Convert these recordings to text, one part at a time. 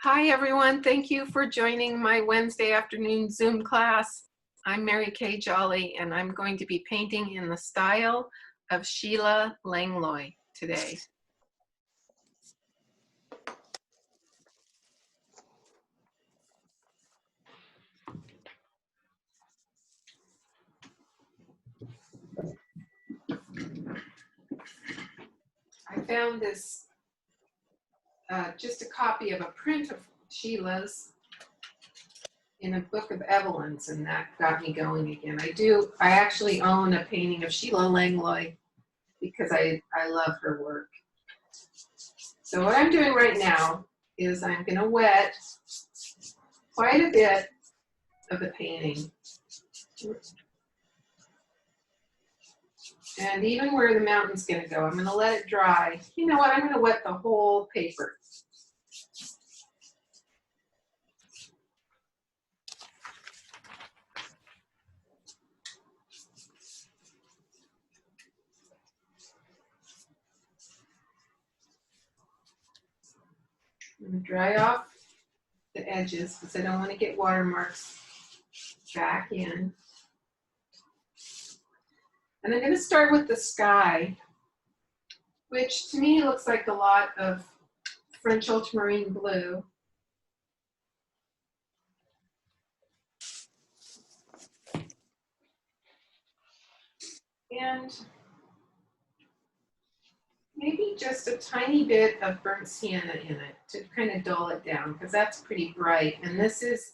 Hi everyone, thank you for joining my Wednesday afternoon Zoom class. I'm Mary Kay Jolly and I'm going to be painting in the style of Sheila Langlois today. I found this, just a copy of a print of Sheila's in a book of Evelyn's, and that got me going again. I actually own a painting of Sheila Langlois because I love her work. So what I'm doing right now is I'm going to wet quite a bit of the painting. And even where the mountain's going to go, I'm going to let it dry. You know what? I'm going to wet the whole paper. I'm going to dry off the edges because I don't want to get watermarks back in. And I'm going to start with the sky, which to me looks like a lot of French ultramarine blue. And maybe just a tiny bit of burnt sienna in it to kind of dull it down because that's pretty bright. And this is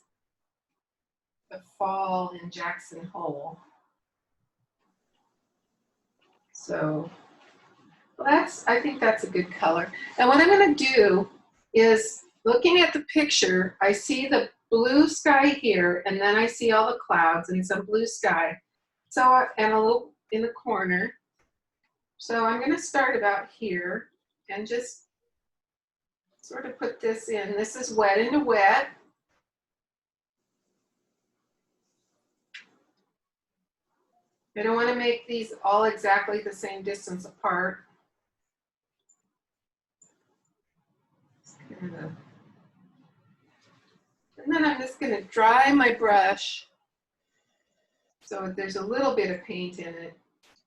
the fall in Jackson Hole. So I think that's a good color. And what I'm going to do is, looking at the picture, I see the blue sky here, and then I see all the clouds and some blue sky. So, and a little in the corner. So I'm going to start about here and just sort of put this in. This is wet into wet. I don't want to make these all exactly the same distance apart. And then I'm just going to dry my brush so there's a little bit of paint in it.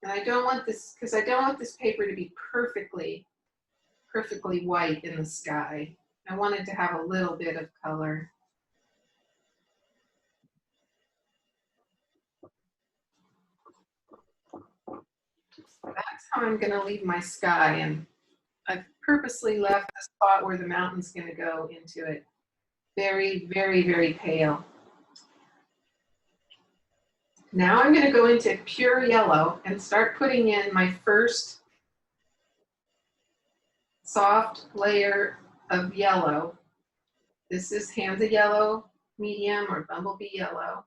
And I don't want this, because I don't want this paper to be perfectly white in the sky. I want it to have a little bit of color. That's how I'm going to leave my sky, and I've purposely left the spot where the mountain's going to go into it very, very, very pale. Now I'm going to go into pure yellow and start putting in my first soft layer of yellow. This is Hansa Yellow Medium or Bumblebee Yellow.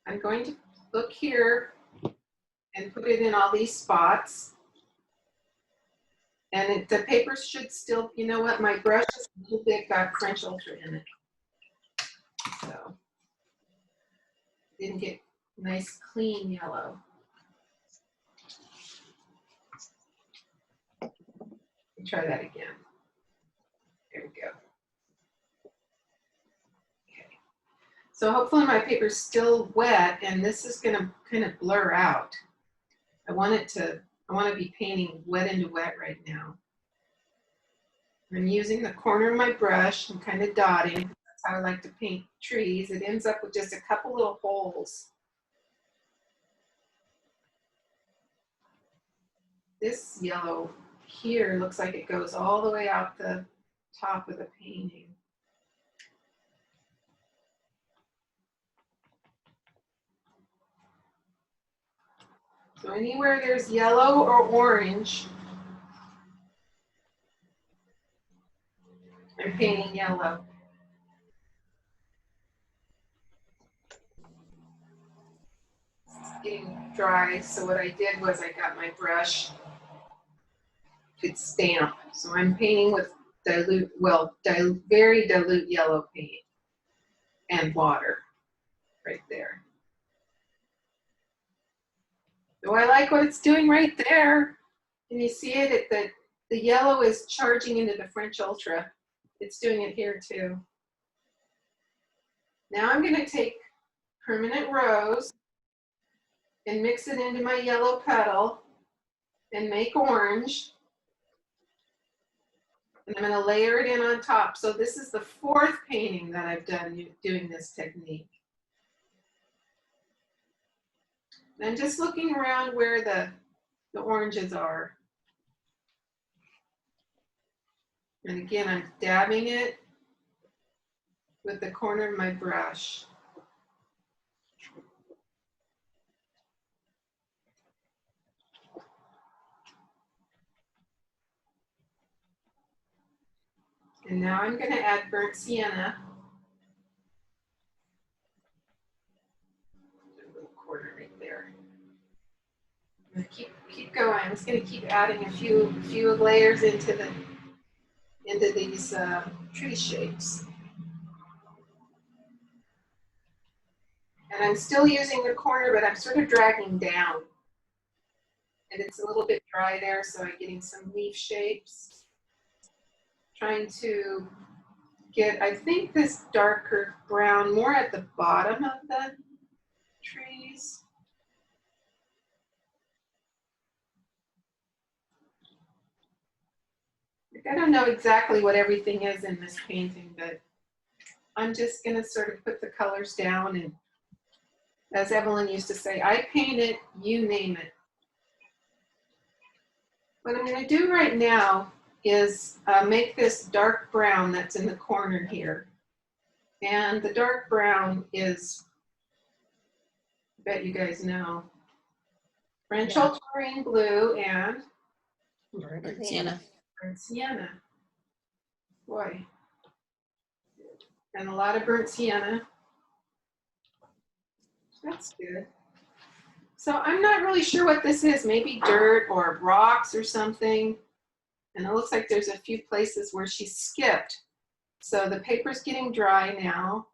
I'm going to look here and put it in all these spots. And the paper should still, you know what, my brush is a little bit got French Ultra in it. So, didn't get nice clean yellow. Try that again. There we go. Okay. So hopefully my paper's still wet and this is gonna kind of blur out. I want to be painting wet into wet right now. I'm using the corner of my brush. I'm kind of dotting. That's how I like to paint trees. It ends up with just a couple little holes. This yellow here looks like it goes all the way out the top of the painting. So anywhere there's yellow or orange, I'm painting yellow. It's getting dry, so what I did was I got my brush, it's stamp. So I'm painting with dilute, very dilute yellow paint and water right there. So I like what it's doing right there. Can you see it? The yellow is charging into the French Ultra. It's doing it here too. Now I'm going to take permanent rose and mix it into my yellow petal and make orange. And I'm going to layer it in on top. So this is the 4th painting that I've done doing this technique. And I'm just looking around where the oranges are. And again, I'm dabbing it with the corner of my brush. And now I'm going to add burnt sienna. A little corner right there. I'm going to keep going. I'm just going to keep adding a few layers into these tree shapes. And I'm still using the corner, but I'm sort of dragging down. And it's a little bit dry there, so I'm getting some leaf shapes. Trying to get, I think, this darker brown more at the bottom of the trees. I don't know exactly what everything is in this painting, but I'm just going to sort of put the colors down, and as Evelyn used to say, I paint it, you name it. What I'm going to do right now is make this dark brown that's in the corner here. And the dark brown is, I bet you guys know, French ultramarine blue and Burnt sienna. burnt sienna. Boy. And a lot of burnt sienna. That's good. So I'm not really sure what this is, maybe dirt or rocks or something. And it looks like there's a few places where she skipped. So the paper's getting dry now.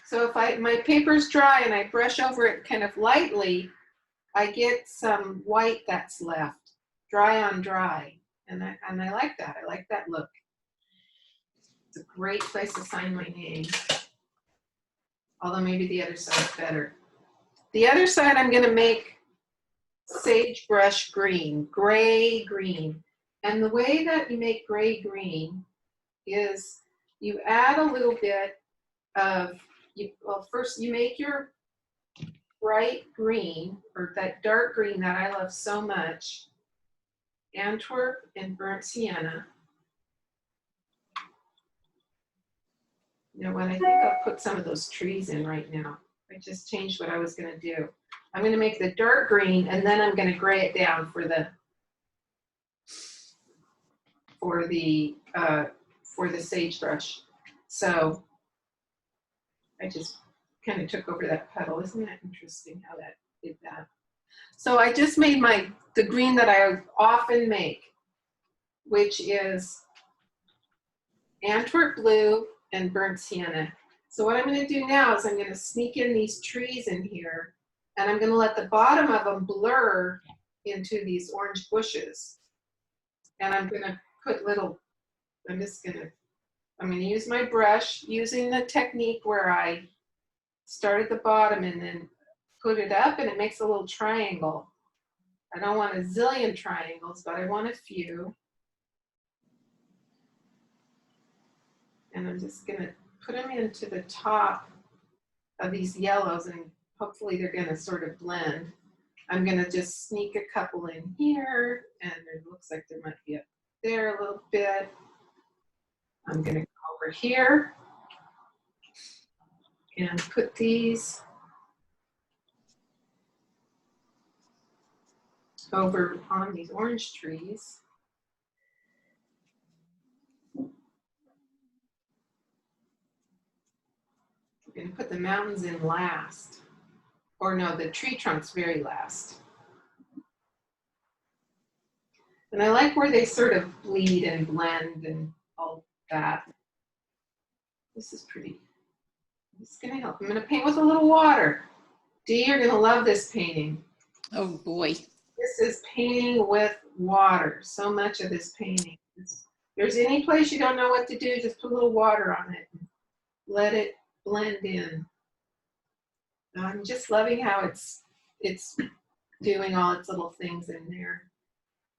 So if my paper's dry and I brush over it kind of lightly, I get some white that's left, dry on dry. And I like that. I like that look. It's a great place to sign my name. Although maybe the other side's better. The other side I'm going to make sagebrush green, gray green. And the way that you make gray green is you add a little bit of, well, first you make your bright green, or that dark green that I love so much, Antwerp and burnt sienna. You know what, I think I'll put some of those trees in right now. I just changed what I was going to do. I'm going to make the dark green, and then I'm going to gray it down for the sagebrush. So I just kind of took over that petal. Isn't that interesting how that did that? So I just made the green that I often make, which is Antwerp blue and burnt sienna. So what I'm going to do now is I'm going to sneak in these trees in here, and I'm going to let the bottom of them blur into these orange bushes. And I'm going to put I'm going to use my brush using the technique where I start at the bottom and then put it up, and it makes a little triangle. I don't want a zillion triangles, but I want a few. And I'm just going to put them into the top of these yellows, and hopefully they're going to sort of blend. I'm going to just sneak a couple in here, and it looks like there might be up there a little bit. I'm going to go over here and put these over on these orange trees. I'm going to put the mountains in last. Or no, the tree trunks very last. And I like where they sort of bleed and blend and all that. This is pretty. This is going to help. I'm going to paint with a little water. Dee, you're gonna love this painting. Oh boy. This is painting with water. So much of this painting. If there's any place you don't know what to do, just put a little water on it. Let it blend in. I'm just loving how it's doing all its little things in there.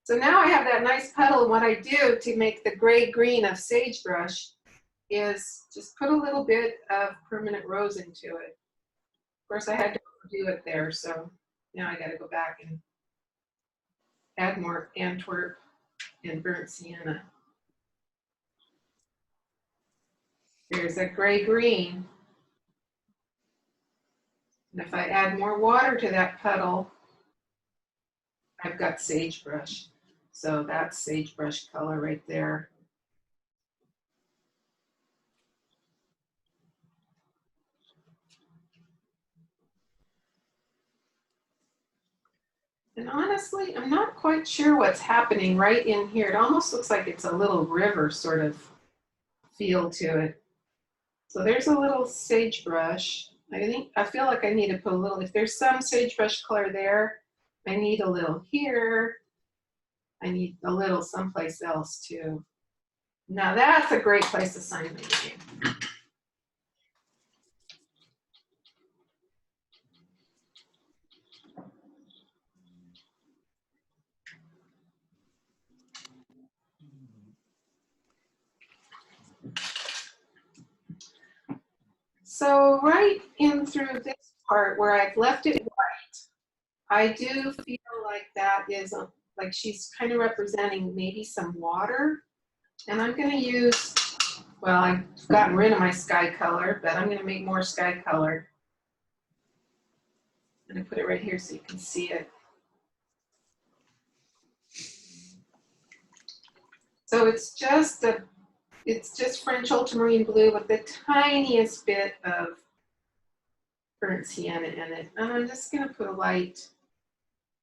So now I have that nice puddle, and what I do to make the gray-green of sagebrush is just put a little bit of permanent rose into it. Of course, I had to do it there, so now I got to go back and add more Antwerp and burnt sienna. There's a gray-green. And if I add more water to that puddle, I've got sagebrush. So that's sagebrush color right there. And honestly, I'm not quite sure what's happening right in here. It almost looks like it's a little river sort of feel to it. So there's a little sagebrush. I feel like I need to put a little, if there's some sagebrush color there, I need a little here. I need a little someplace else too. Now that's a great place to sign my name. So right in through this part where I've left it white, I do feel like that is like she's kind of representing maybe some water. And I'm going to use, well, I've gotten rid of my sky color, but I'm going to make more sky color. I'm going to put it right here so you can see it. So it's just French ultramarine blue with the tiniest bit of burnt sienna in it. And I'm just going to put a light,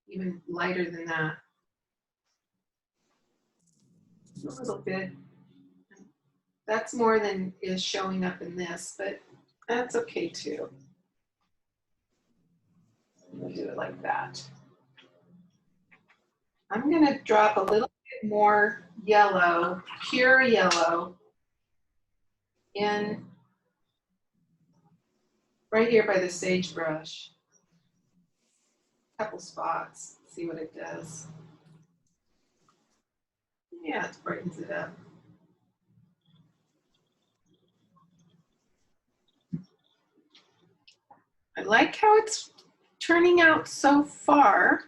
even lighter than that. A little bit. That's more than is showing up in this, but that's okay too. We'll do it like that. I'm going to drop a little bit more yellow, pure yellow, in right here by the sagebrush. A couple spots, see what it does. Yeah, it brightens it up. I like how it's turning out so far.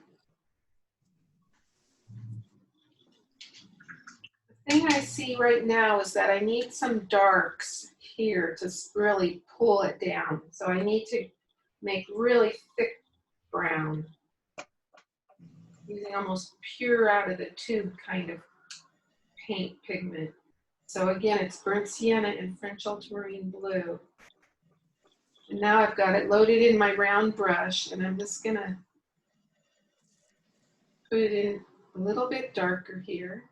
The thing I see right now is that I need some darks here to really pull it down. So I need to make really thick brown, using almost pure out of the tube kind of paint pigment. So again, it's burnt sienna and French ultramarine blue. And now I've got it loaded in my round brush, and I'm just gonna put it in a little bit darker here.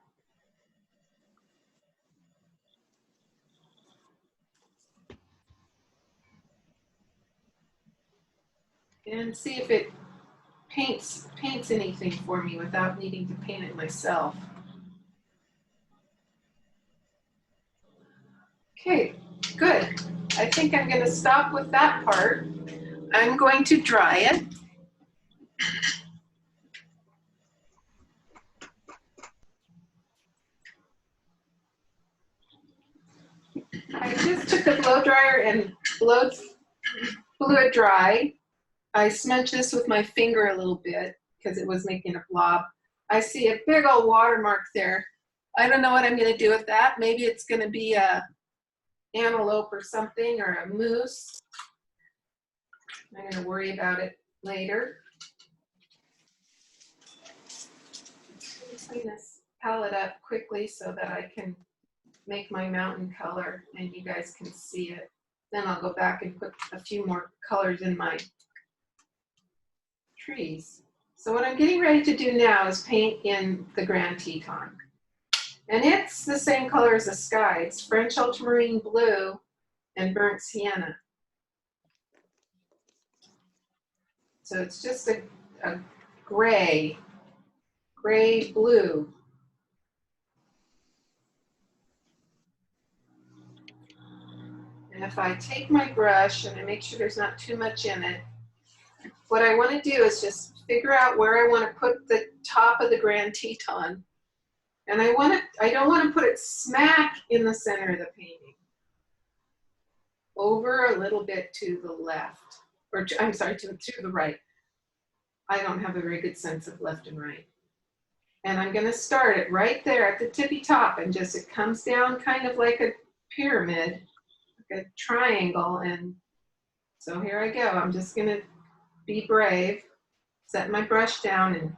And see if it paints anything for me without needing to paint it myself. Okay, good. I think I'm going to stop with that part. I'm going to dry it. I just took a blow dryer and blew it dry. I smudged this with my finger a little bit because it was making a blob. I see a big old watermark there. I don't know what I'm going to do with that. Maybe it's going to be a antelope or something, or a moose. I'm going to worry about it later. Clean this palette up quickly so that I can make my mountain color and you guys can see it. Then I'll go back and put a few more colors in my trees. So what I'm getting ready to do now is paint in the Grand Teton. And it's the same color as the sky. It's French ultramarine blue and burnt sienna. So it's just a gray blue. And if I take my brush and I make sure there's not too much in it, what I want to do is just figure out where I want to put the top of the Grand Teton. And I don't want to put it smack in the center of the painting. Over a little bit to the left, or I'm sorry, to the right. I don't have a very good sense of left and right. And I'm going to start it right there at the tippy top, and just it comes down kind of like a pyramid, like a triangle. And so here I go. I'm just going to be brave, set my brush down, and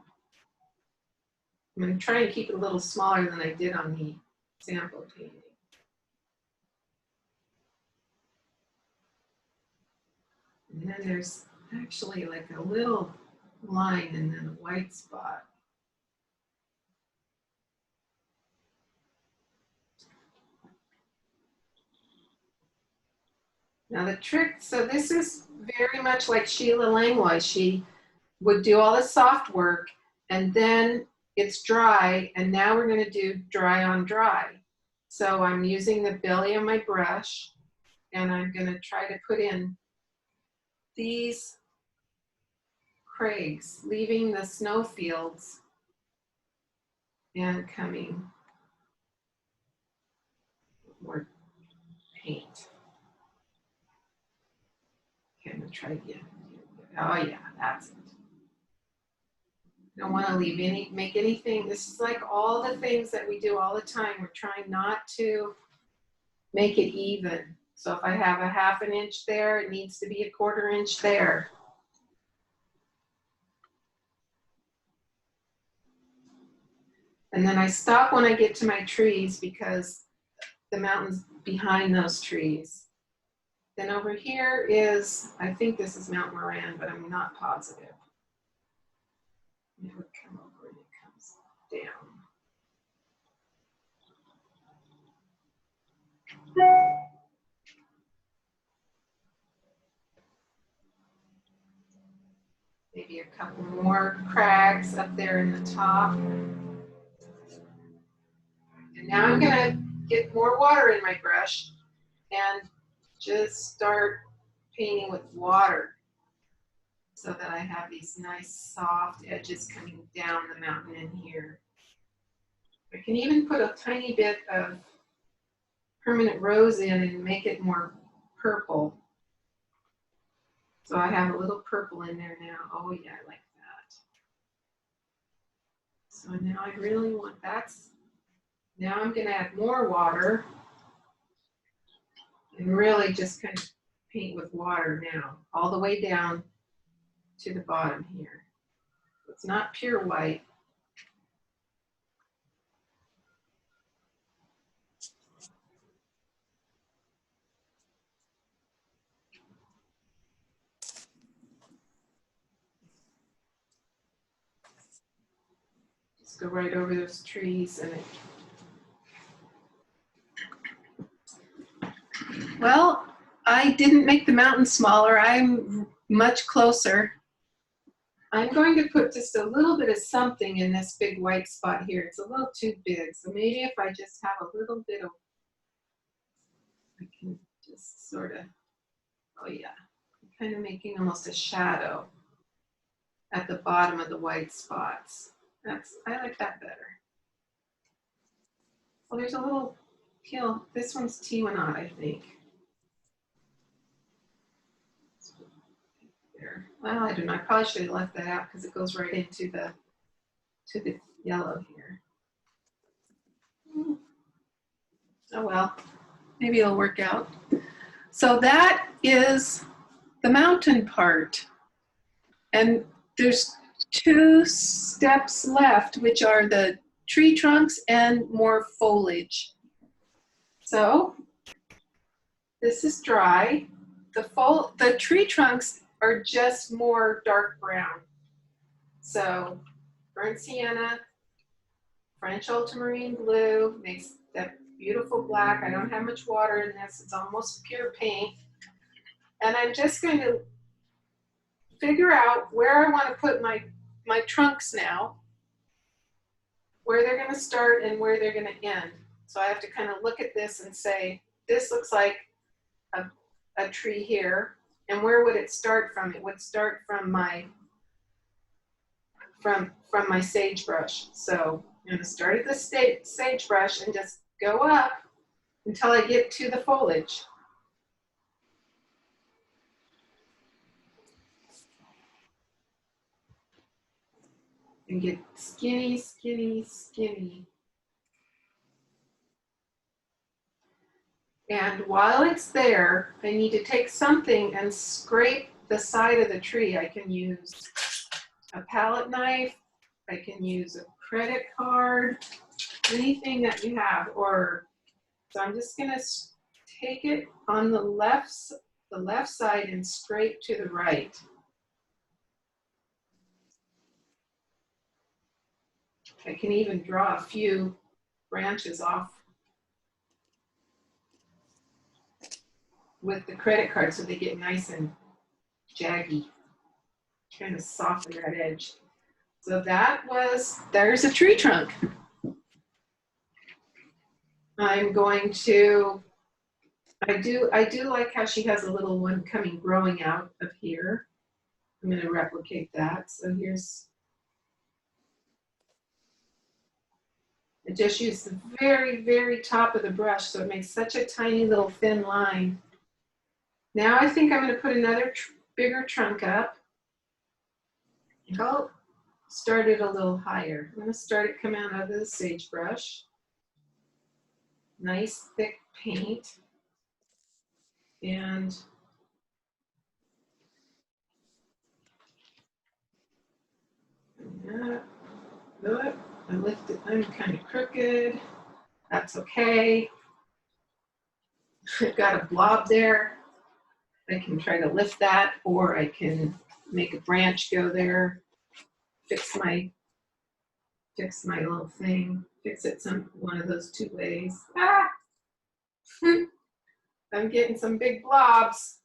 I'm going to try and keep it a little smaller than I did on the sample painting. And then there's actually like a little line and then a white spot. Now the trick, so this is very much like Sheila Langlois. She would do all the soft work and then it's dry, and now we're going to do dry on dry. So I'm using the belly of my brush and I'm going to try to put in these crags, leaving the snowfields and coming more paint. Okay, I'm going to try again. Oh yeah, that's it. Don't want to make anything. This is like all the things that we do all the time. We're trying not to make it even. So if I have a 1/2 inch there, it needs to be a 1/4 inch there. And then I stop when I get to my trees because the mountain's behind those trees. Then over here is, I think this is Mount Moran, but I'm not positive. It would come over and it comes down. Maybe a couple more crags up there in the top. And now I'm gonna get more water in my brush and just start painting with water so that I have these nice soft edges coming down the mountain in here. I can even put a tiny bit of permanent rose in and make it more purple. So I have a little purple in there now. Oh yeah, I like that. So now I really want, now I'm gonna add more water and really just kind of paint with water now, all the way down to the bottom here. It's not pure white. Just go right over those trees and it. Well, I didn't make the mountain smaller. I'm much closer. I'm going to put just a little bit of something in this big white spot here. It's a little too big. So maybe if I just have a little bit of, I can just sort of, oh yeah, I'm kind of making almost a shadow at the bottom of the white spots. I like that better. Well, there's a little hill. This one's Tiwanaut, I think. There. Well, I don't know. I probably should have left that out because it goes right into the yellow here. Oh well, maybe it'll work out. So that is the mountain part. And there's 2 steps left, which are the tree trunks and more foliage. So this is dry. The tree trunks are just more dark brown. So burnt sienna, French ultramarine blue makes that beautiful black. I don't have much water in this. It's almost pure paint. And I'm just going to figure out where I want to put my trunks now, where they're going to start and where they're going to end. So I have to kind of look at this and say, this looks like a tree here, and where would it start from? It would start from my sagebrush. So I'm going to start at the sagebrush and just go up until I get to the foliage. And get skinny, skinny, skinny. And while it's there, I need to take something and scrape the side of the tree. I can use a palette knife, I can use a credit card, anything that you have. So I'm just gonna take it on the left side and scrape to the right. I can even draw a few branches off with the credit card so they get nice and jaggy, kind of soften that edge. So there's a tree trunk. I'm going to, I do like how she has a little one growing out of here. I'm going to replicate that. So I just use the very, very top of the brush so it makes such a tiny little thin line. Now I think I'm going to put another bigger trunk up. I'll start it a little higher. I'm going to start it coming out of the sagebrush. Nice thick paint. And I lift it. I'm kind of crooked. That's okay. I've got a blob there. I can try to lift that, or I can make a branch go there. Fix my little thing. Fix it one of those two ways. Ah! I'm getting some big blobs.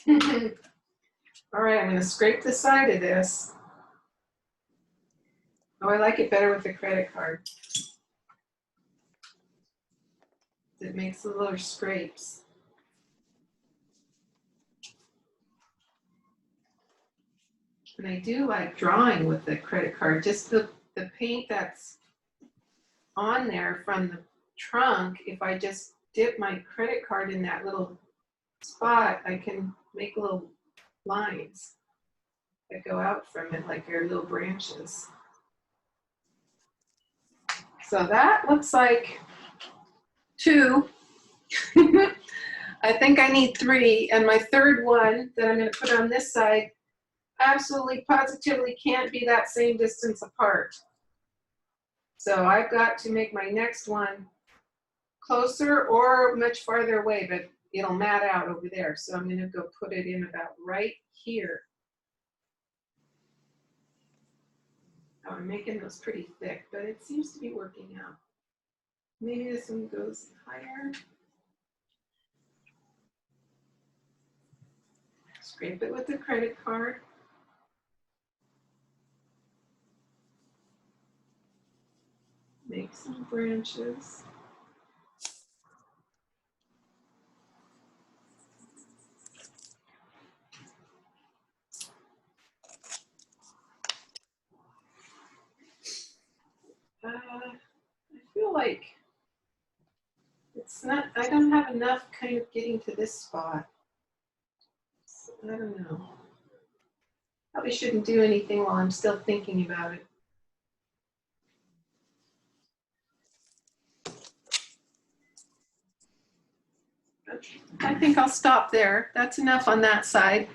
All right, I'm going to scrape the side of this. Oh, I like it better with the credit card. It makes the little scrapes. And I do like drawing with the credit card. Just the paint that's on there from the trunk, if I just dip my credit card in that little spot, I can make little lines that go out from it like they're little branches. So that looks like 2. I think I need 3, and my third one that I'm going to put on this side absolutely positively can't be that same distance apart. So I've got to make my next one closer or much farther away, but it'll mat out over there. So I'm going to go put it in about right here. Oh, I'm making those pretty thick, but it seems to be working out. Maybe this one goes higher. Scrape it with the credit card. Make some branches. I feel like it's not, I don't have enough kind of getting to this spot. So I don't know. Probably shouldn't do anything while I'm still thinking about it. I think I'll stop there. That's enough on that side.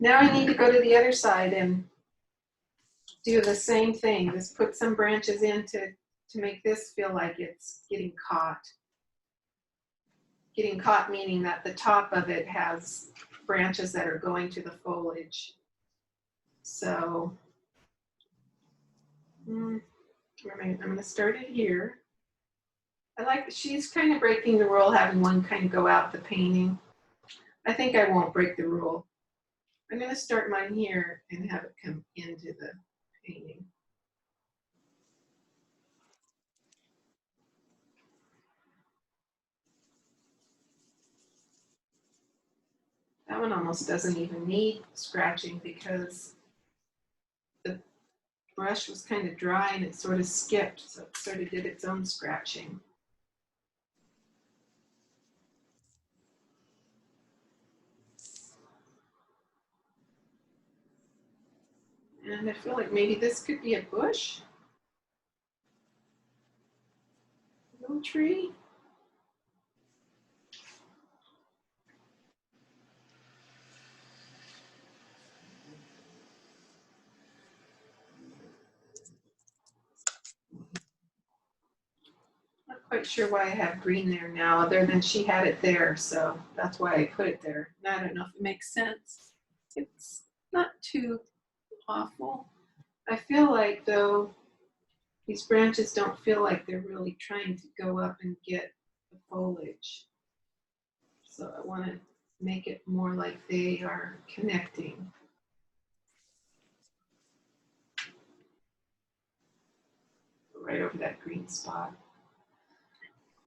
Now I need to go to the other side and do the same thing. Just put some branches in to make this feel like it's getting caught. Getting caught meaning that the top of it has branches that are going to the foliage. So I'm going to start it here. I like that she's kind of breaking the rule, having one kind of go out the painting. I think I won't break the rule. I'm going to start mine here and have it come into the painting. That one almost doesn't even need scratching because the brush was kind of dry and it sort of skipped, so it sort of did its own scratching. And I feel like maybe this could be a bush, a little tree. Not quite sure why I have green there now, other than she had it there, so that's why I put it there. And I don't know if it makes sense. It's not too awful. I feel like, though, these branches don't feel like they're really trying to go up and get the foliage. So I want to make it more like they are connecting. Right over that green spot.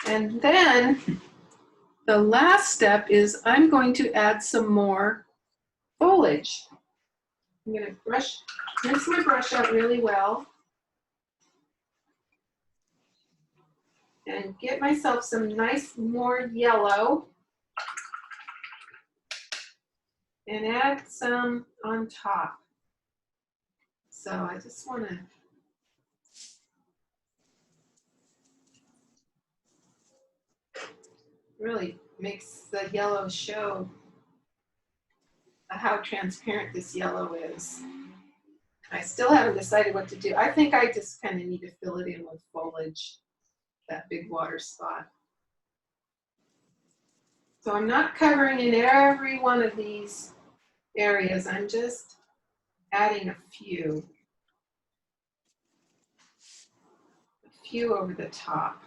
And then the last step is I'm going to add some more foliage. I'm going to rinse my brush out really well and get myself some nice more yellow and add some on top. So I just want to really makes the yellow show how transparent this yellow is. I still haven't decided what to do. I think I just kind of need to fill it in with foliage, that big water spot. So I'm not covering in every one of these areas. I'm just adding a few over the top.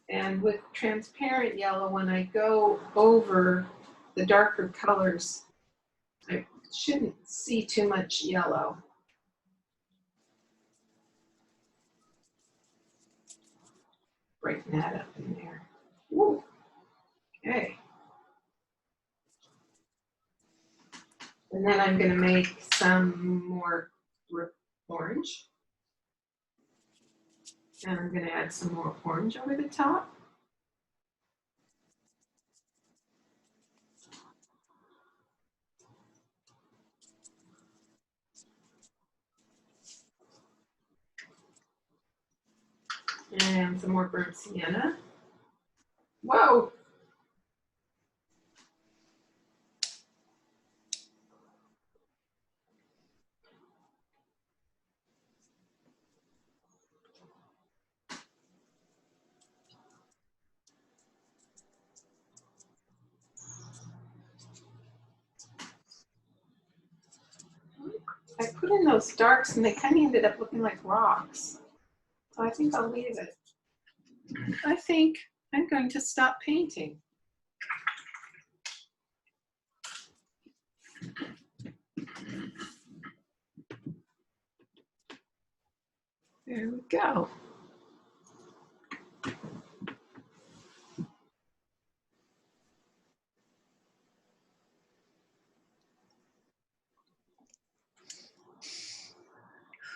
And with transparent yellow, when I go over the darker colors, I shouldn't see too much yellow. Brighten that up in there. Ooh. Okay. And then I'm going to make some more orange. And I'm going to add some more orange over the top. And some more burnt sienna. Whoa! I put in those darks and they kind of ended up looking like rocks. So I think I'll leave it. I think I'm going to stop painting. There we go.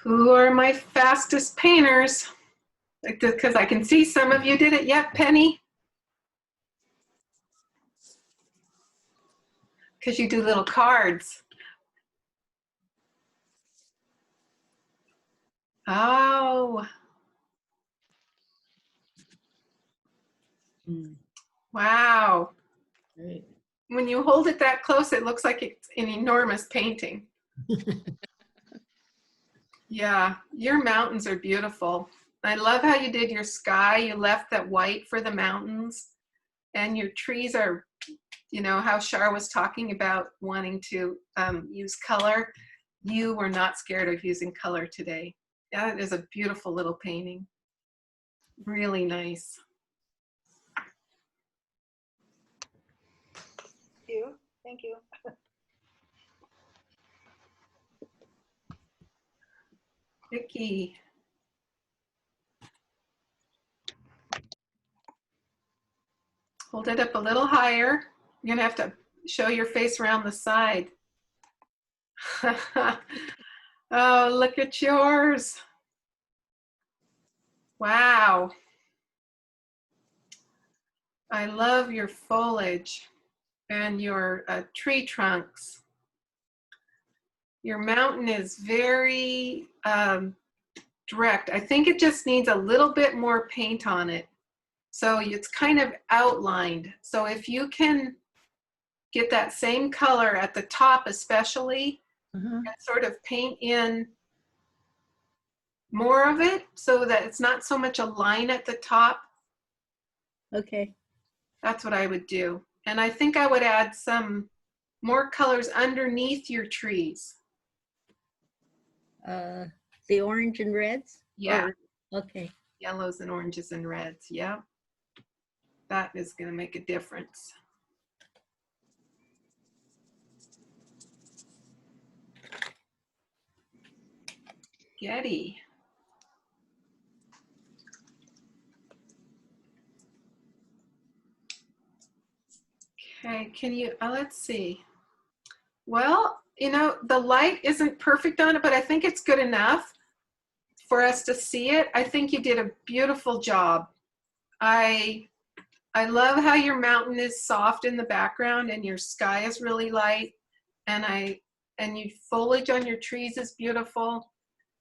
Who are my fastest painters? Because I can see some of you did it. Yep, Penny. Because you do little cards. Oh. Wow. Great. When you hold it that close, it looks like it's an enormous painting. Yeah, your mountains are beautiful. I love how you did your sky. You left that white for the mountains. And your trees are, you know, how Shar was talking about wanting to use color. You were not scared of using color today. That is a beautiful little painting. Really nice. Thank you. Vicky. Hold it up a little higher. You're gonna have to show your face around the side. Oh, look at yours. Wow. I love your foliage and your tree trunks. Your mountain is very direct. I think it just needs a little bit more paint on it. So it's kind of outlined. So if you can get that same color at the top especially, and sort of paint in more of it so that it's not so much a line at the top. Okay. That's what I would do. And I think I would add some more colors underneath your trees. The orange and reds? Yeah. Okay. Yellows and oranges and reds. Yeah. That is going to make a difference. Getty. Okay, can you, let's see. Well, you know, the light isn't perfect on it, but I think it's good enough for us to see it. I think you did a beautiful job. I love how your mountain is soft in the background and your sky is really light, and your foliage on your trees is beautiful.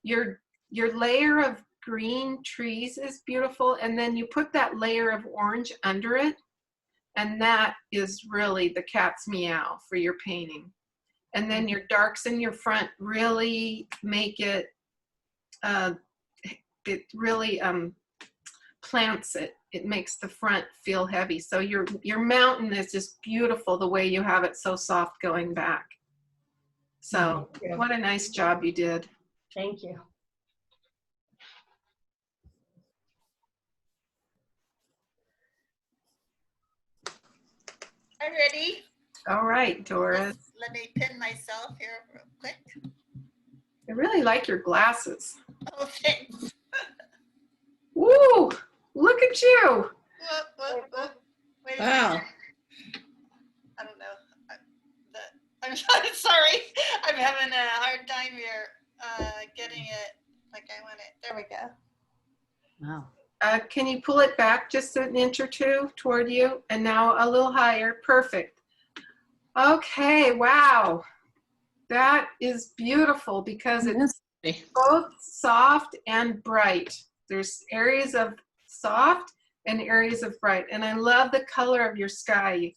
Your layer of green trees is beautiful, and then you put that layer of orange under it, and that is really the cat's meow for your painting. And then your darks in your front really make it, it really plants it. It makes the front feel heavy. So your mountain is just beautiful the way you have it so soft going back. So what a nice job you did. Thank you. I'm ready. All right, Doris. Let me pin myself here real quick. I really like your glasses. Oh, thanks. Woo! Look at you. Wait a Wow. minute. I don't know. I'm sorry. I'm having a hard time here getting it like I want it. There we go. Wow. Can you pull it back just an inch or two toward you? And now a little higher. Perfect. Okay, wow. That is beautiful because it's both soft and bright. There's areas of soft and areas of bright. And I love the color of your sky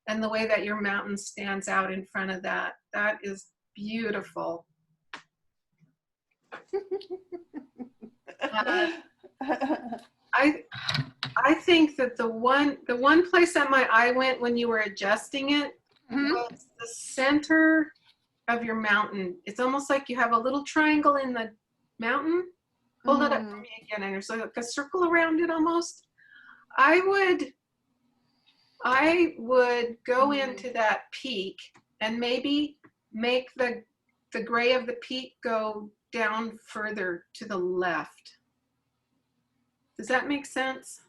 and the way that your mountain stands out in front of that. That is beautiful. I think that the one place that my eye went when you were adjusting it was the center of your mountain. It's almost like you have a little triangle in the mountain. Hold it up for me again, and there's like a circle around it almost. I would go into that peak and maybe make the gray of the peak go down further to the left. Does that make sense?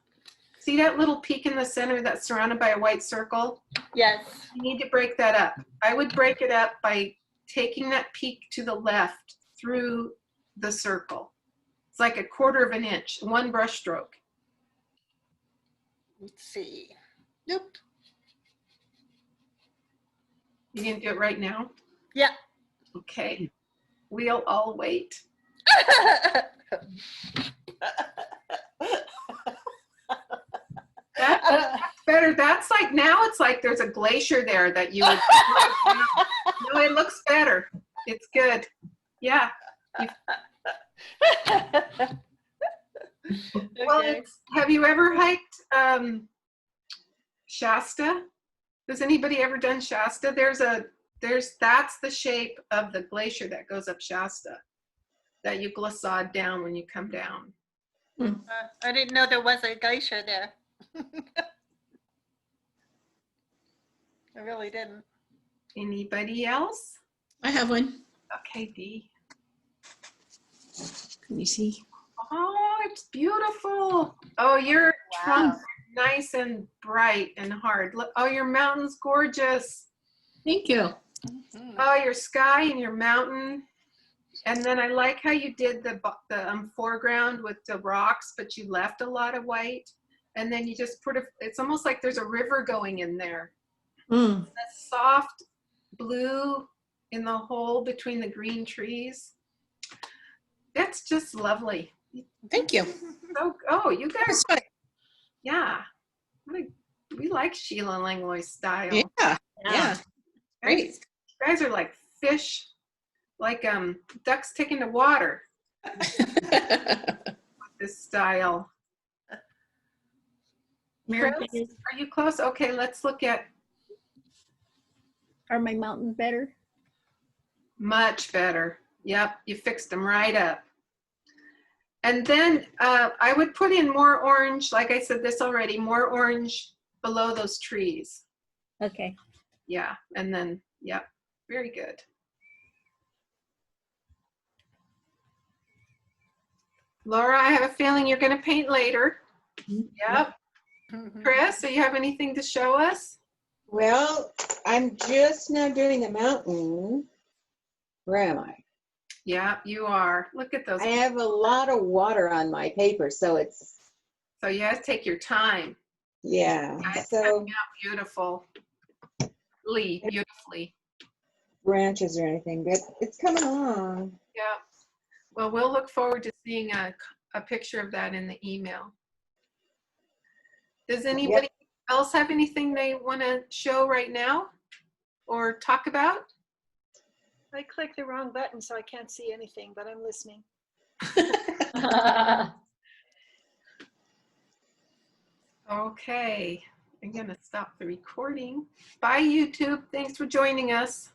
See that little peak in the center that's surrounded by a white circle? Yes. You need to break that up. I would break it up by taking that peak to the left through the circle. It's like 1/4 of an inch, one brush stroke. Let's see. Nope. You can do it right now? Yeah. Okay. We'll all wait. That's better. That's like, now it's like there's a glacier there that you would, no, it looks better. It's good. Yeah. Well, Okay. have you ever hiked Shasta? Has anybody ever done Shasta? That's the shape of the glacier that goes up Shasta that you glissade down when you come down. I didn't know there was a glacier there. I really didn't. Anybody else? I have one. Okay, Dee. Can you see? Oh, it's beautiful. Oh, your trunk Wow. nice and bright and hard. Look, oh, your mountain's gorgeous. Thank you. Mhm. Oh, your sky and your mountain. And then I like how you did the foreground with the rocks, but you left a lot of white. And then you just put it's almost like there's a river going in there. Mm. That soft blue in the hole between the green trees. That's just lovely. Thank you. So, oh, you guys, That's fun. yeah. We like Sheila Langlois style. Yeah. Yeah. Great. You guys are like fish, like ducks taken to water with this style. Mary, Okay. are you close? Okay, let's look at Are my mountains better? much better. Yep, you fixed them right up. And then I would put in more orange, like I said this already, more orange below those trees. Okay. Yeah, and then, yep, very good. Laura, I have a feeling you're going to paint later. Yep. Chris, do you have anything to show us? Well, I'm just now doing the mountain. Where am I? Yeah, you are. Look at those. I have a lot of water on my paper, so it's, So you have to take your time. yeah. It's So coming out beautifully. branches or anything, but it's coming along. Yeah. Well, we'll look forward to seeing a picture of that in the email. Does anybody else have anything they want to show right now or talk about? I clicked the wrong button, so I can't see anything, but I'm listening. Okay, I'm going to stop the recording. Bye, YouTube. Thanks for joining us.